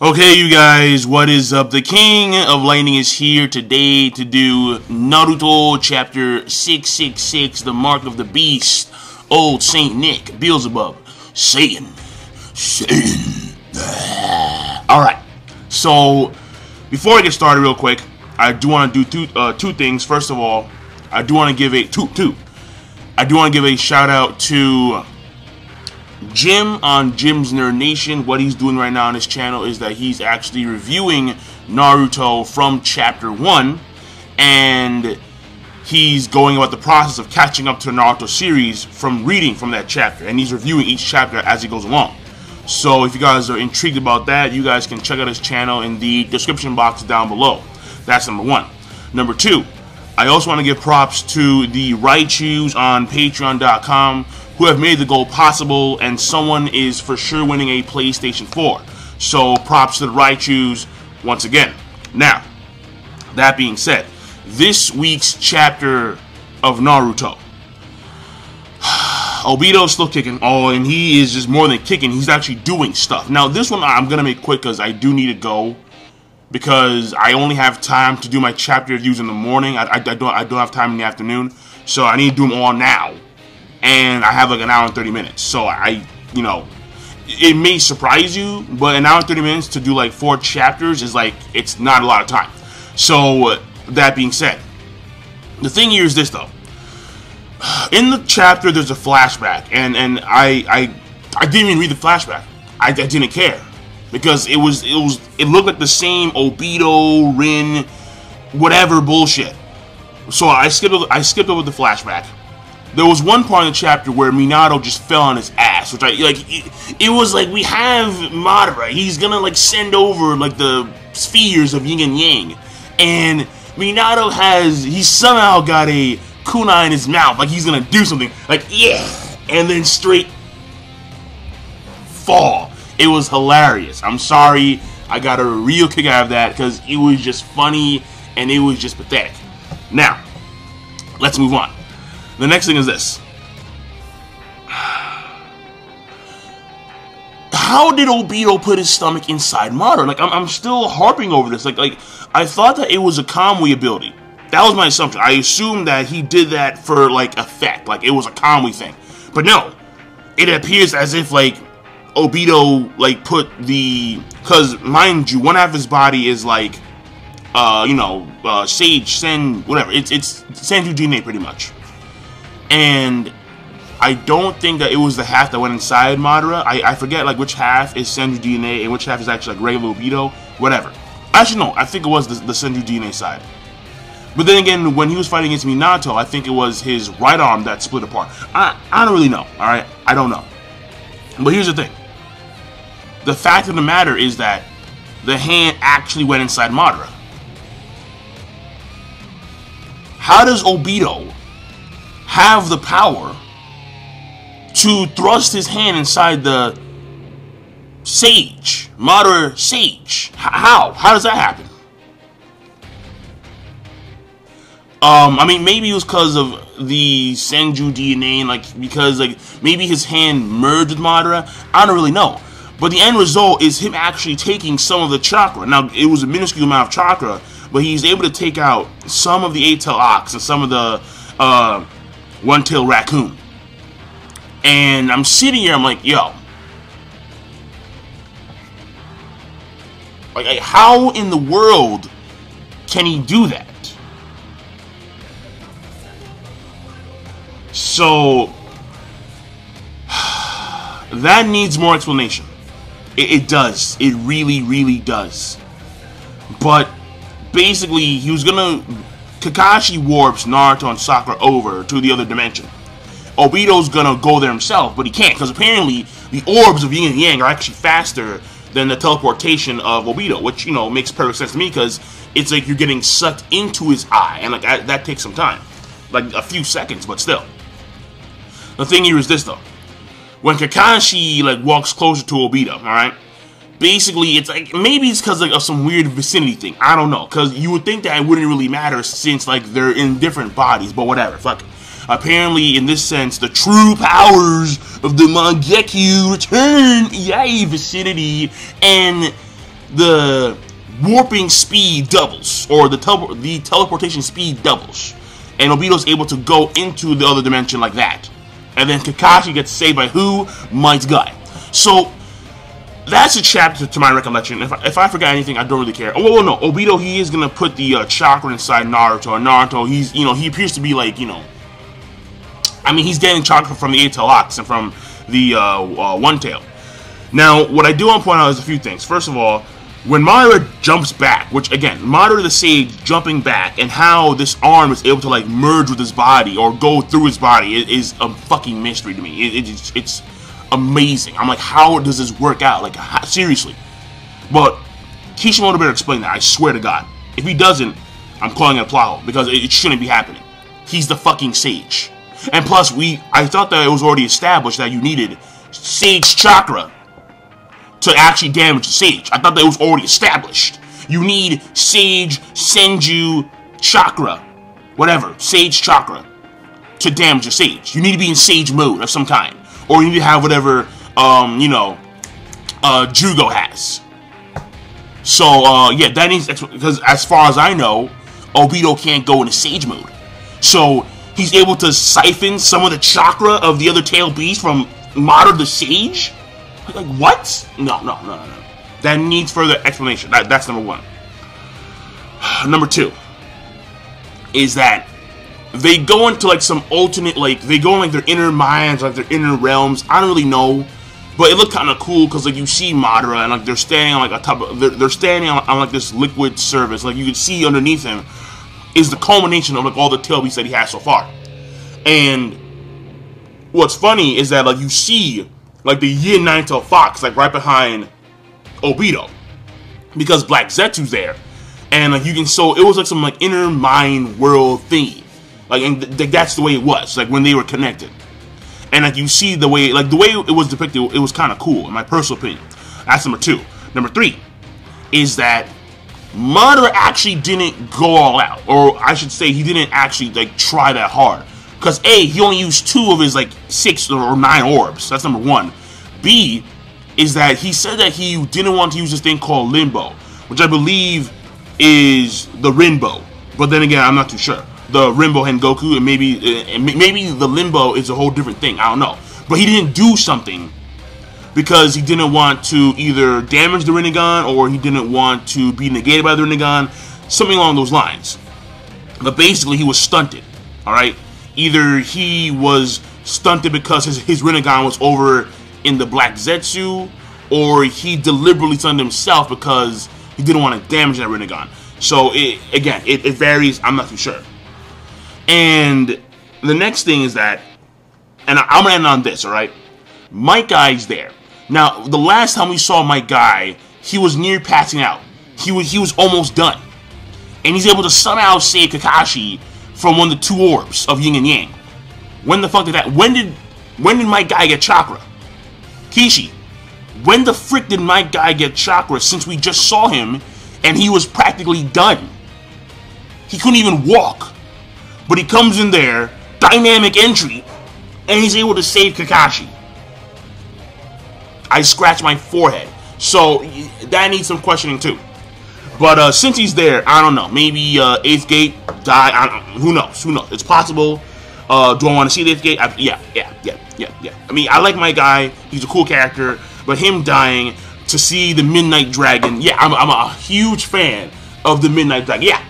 Okay, you guys, what is up? The King of Lightning is here today to do Naruto Chapter 666, The Mark of the Beast, Old Saint Nick, Beelzebub, Satan. Alright, so before I get started real quick, I do want to do two things. First of all, I do want to give a shout out to Jim on Jim's Nerd Nation. What he's doing right now on his channel is that he's actually reviewing Naruto from Chapter 1, and he's going about the process of catching up to the Naruto series from reading from that chapter, and he's reviewing each chapter as he goes along. So if you guys are intrigued about that, you guys can check out his channel in the description box down below. That's number one. Number two, I also want to give props to the Raichus on Patreon.com who have made the goal possible, and someone is for sure winning a PlayStation 4. So props to the Raichus once again. Now, that being said, this week's chapter of Naruto. Obito's still kicking. Oh, and he is just more than kicking. He's actually doing stuff. Now, this one I'm going to make quick because I do need to go, because I only have time to do my chapter reviews in the morning. I don't have time in the afternoon, so I need to do them all now. And I have like an hour and 30 minutes. So it may surprise you, but an hour and 30 minutes to do like 4 chapters is like, it's not a lot of time. So that being said, the thing here is this though. In the chapter there's a flashback, and I didn't even read the flashback. I didn't care, because it looked like the same Obito, Rin, whatever bullshit. So I skipped over the flashback. There was one part in the chapter where Minato just fell on his ass, which it was like, we have Madara, he's gonna like send over like the spheres of yin and yang, and Minato he's somehow got a kunai in his mouth, like he's gonna do something, like yeah, and then straight fall. It was hilarious. I'm sorry, I got a real kick out of that because it was just funny and it was just pathetic. Now, let's move on. The next thing is this. How did Obito put his stomach inside Madara? Like, I'm still harping over this. Like I thought that it was a Kamui ability. That was my assumption. I assumed that he did that for, like, effect. Like, it was a Kamui thing. But no. It appears as if, like, Obito, like, put the... Because, mind you, one half of his body is, like, Sage, Sen, whatever. It's Senju DNA, pretty much. And I don't think that it was the half that went inside Madara. I forget like which half is Senju DNA and which half is actually like regular Obito, whatever. Actually no, I think it was the Senju DNA side. But then again, when he was fighting against Minato, I think it was his right arm that split apart. I don't really know, alright? I don't know. But here's the thing. The fact of the matter is that the hand actually went inside Madara. How does Obito have the power to thrust his hand inside the Sage, Madara Sage? How does that happen? I mean, maybe it was because of the Senju DNA, and like, because like maybe his hand merged with Madara. I don't really know. But the end result is him actually taking some of the chakra. Now, it was a minuscule amount of chakra, but he's able to take out some of the 8-tailed ox and some of the one-tailed raccoon. And I'm sitting here, I'm like, yo. Like, how in the world can he do that? So, that needs more explanation. It does. It really, really does. But, basically, he was gonna... Kakashi warps Naruto and Sakura over to the other dimension. Obito's gonna go there himself, but he can't, because apparently the orbs of yin and yang are actually faster than the teleportation of Obito, which, you know, makes perfect sense to me, because it's like you're getting sucked into his eye, and like that takes some time. Like a few seconds, but still. The thing here is this, though. When Kakashi, like, walks closer to Obito, alright? Basically, it's like, maybe it's because like, of some weird vicinity thing. I don't know. Because you would think that it wouldn't really matter since, like, they're in different bodies. But whatever. Fuck it. Apparently, in this sense, the true powers of the Mangekyu return. Yay, vicinity. And the warping speed doubles, or the teleportation speed doubles, and Obito's able to go into the other dimension like that. And then Kakashi gets saved by who? Might's guy. So that's a chapter to my recollection. If I forgot anything, I don't really care. Oh well, no, Obito, he is gonna put the chakra inside Naruto. And Naruto, he's, you know, he appears to be like, you know, I mean, he's getting chakra from the 8 Tail Ox and from the 1 Tail. Now, what I do want to point out is a few things. First of all, when Madara jumps back, which again, Madara the Sage jumping back, and how this arm is able to like merge with his body or go through his body is a fucking mystery to me. It's amazing. I'm like, how does this work out? Like, seriously. But Kishimoto better explain that. I swear to God. If he doesn't, I'm calling it a plot hole, because it shouldn't be happening. He's the fucking Sage. And plus, I thought that it was already established that you needed Sage Chakra to actually damage the Sage. I thought that it was already established. You need Sage Senju Chakra, whatever, Sage Chakra, to damage the Sage. You need to be in Sage mode of some kind, or you need to have whatever, you know, Jugo has. So, yeah, that needs, because as far as I know, Obito can't go into Sage mode. So he's able to siphon some of the chakra of the other tail beast from Madara the Sage. Like, what? No. That needs further explanation. That's number one. Number two is that they go into like some alternate, like they go in like their inner minds, like their inner realms. I don't really know, but it looked kind of cool because like you see Madara and like they're standing on like a top of, they're standing on like this liquid surface. Like you can see underneath him is the culmination of like all the tail beasts that he has so far. And what's funny is that like you see like the Yin 9-tailed fox like right behind Obito, because Black Zetsu's there, and like you can, so it was like some like inner mind world thingy, like, and that's the way it was like when they were connected. And like you see the way it was depicted, it was kind of cool in my personal opinion. That's number two. Number three is that Madara actually didn't go all out, or I should say he didn't actually like try that hard. Because A, he only used 2 of his like 6 or 9 orbs. That's number one. B, is that he said that he didn't want to use this thing called Limbo, which I believe is the Rinbo. But then again, I'm not too sure. The Rinbo Hengoku, and maybe the Limbo is a whole different thing. I don't know. But he didn't do something because he didn't want to either damage the Rinnegan, or he didn't want to be negated by the Rinnegan. Something along those lines. But basically, he was stunted. Alright? Either he was stunted because his Rinnegan was over in the Black Zetsu, or he deliberately stunted himself because he didn't want to damage that Rinnegan. So, it varies. I'm not too sure. And the next thing is that, and I'm going to end on this, alright? Might Guy's there. Now, the last time we saw Might Guy, he was near passing out. He was almost done. And he's able to somehow save Kakashi from one of the 2 orbs of Yin and Yang. When the fuck did that? When did Might Guy get chakra? Kishi, when the frick did Might Guy get chakra, since we just saw him and he was practically done? He couldn't even walk. But he comes in there, dynamic entry, and he's able to save Kakashi. I scratch my forehead. So that needs some questioning too. But since he's there, I don't know. Maybe 8th Gate die. Who knows? Who knows? It's possible. Do I want to see the 8th Gate? Yeah. I mean, I like my guy. He's a cool character. But him dying to see the Midnight Dragon. Yeah, I'm a huge fan of the Midnight Dragon. Yeah,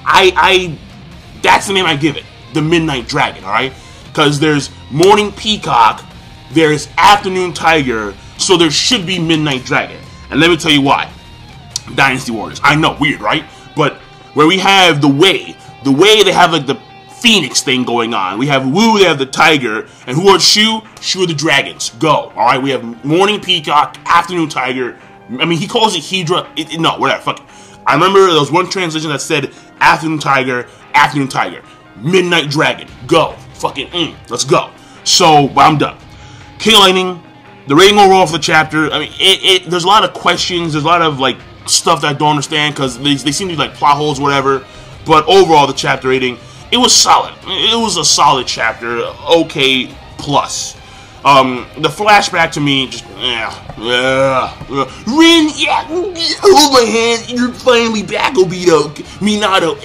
that's the name I give it. The Midnight Dragon, alright? Because there's Morning Peacock. There's Afternoon Tiger. So there should be Midnight Dragon. And let me tell you why. Dynasty Warriors. I know, weird, right? But where we have the way they have like the Phoenix thing going on. We have Wu, they have the Tiger, and who are Shu? Shu are the Dragons. Go. Alright, we have Morning Peacock, Afternoon Tiger. I mean, he calls it Hydra. No, whatever, fuck it. I remember there was one translation that said Afternoon Tiger, Midnight Dragon. Go. Fucking, let's go. So, but I'm done. King of Lightning, the rating overall for the chapter, I mean, there's a lot of questions, there's a lot of, like, stuff that I don't understand, because they seem to be, like, plot holes or whatever, but overall, the chapter rating, it was solid. It was a solid chapter, okay, plus. The flashback to me just, Rin, yeah, hold my hand, you're finally back, Obito, Minato,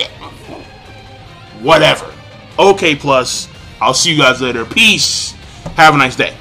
whatever. Okay, plus, I'll see you guys later. Peace. Have a nice day.